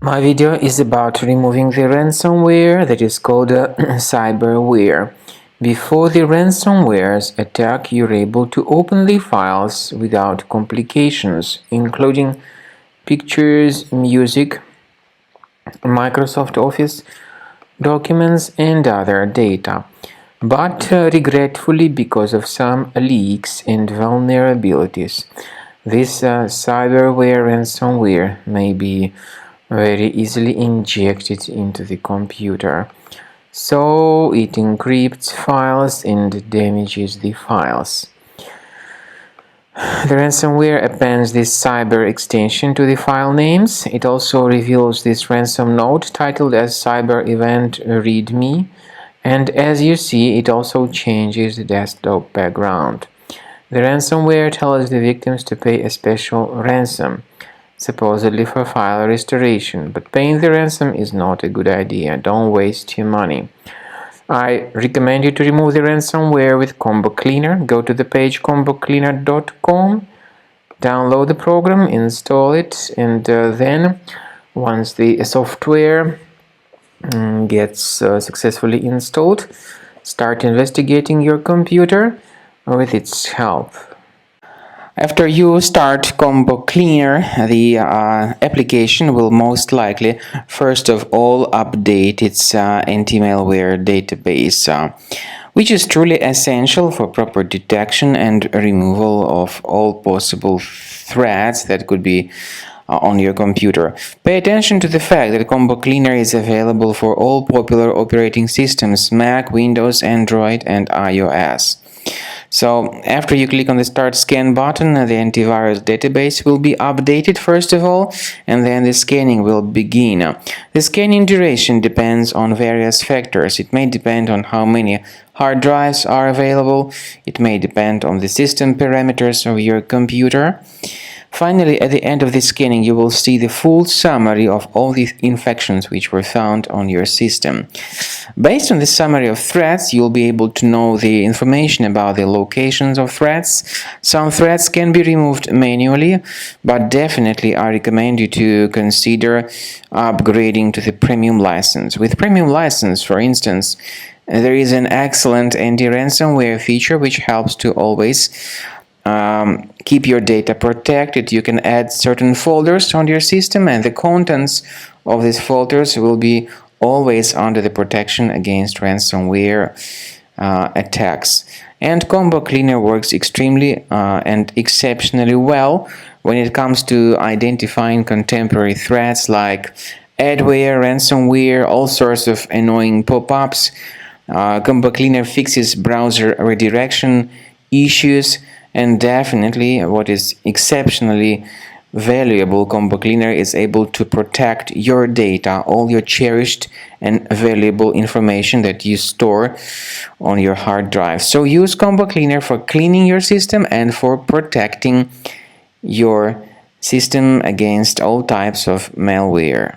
My video is about removing the ransomware that is called cyberware. Before the ransomware's attack, you're able to open the files without complications, including pictures, music, Microsoft Office, documents, and other data. But regretfully, because of some leaks and vulnerabilities, this cyberware ransomware may be very easily injected into the computer. So it encrypts files and damages the files. The ransomware appends this cyber extension to the file names. It also reveals this ransom node titled as cyber event readme, and as you see, it also changes the desktop background. The ransomware tells the victims to pay a special ransom, supposedly for file restoration, but paying the ransom is not a good idea. Don't waste your money. I recommend you to remove the ransomware with Combo Cleaner. Go to the page combocleaner.com, download the program, install it, and then once the software gets successfully installed, start investigating your computer with its help. After you start Combo Cleaner, the application will most likely first of all update its anti-malware database, which is truly essential for proper detection and removal of all possible threats that could be on your computer. Pay attention to the fact that Combo Cleaner is available for all popular operating systems: Mac, Windows, Android, and iOS. So after you click on the Start Scan button, the antivirus database will be updated first of all, and then the scanning will begin. The scanning duration depends on various factors. It may depend on how many hard drives are available. It may depend on the system parameters of your computer. Finally, at the end of the scanning, you will see the full summary of all the infections which were found on your system. Based on the summary of threats, you'll be able to know the information about the locations of threats. Some threats can be removed manually, but definitely I recommend you to consider upgrading to the premium license. With premium license, for instance, there is an excellent anti-ransomware feature which helps to always keep your data protected. You can add certain folders on your system, and the contents of these folders will be always under the protection against ransomware attacks. And Combo Cleaner works extremely and exceptionally well when it comes to identifying contemporary threats like adware, ransomware, all sorts of annoying pop-ups. Combo Cleaner fixes browser redirection issues. And definitely, what is exceptionally valuable, Combo Cleaner is able to protect your data, all your cherished and valuable information that you store on your hard drive. So use Combo Cleaner for cleaning your system and for protecting your system against all types of malware.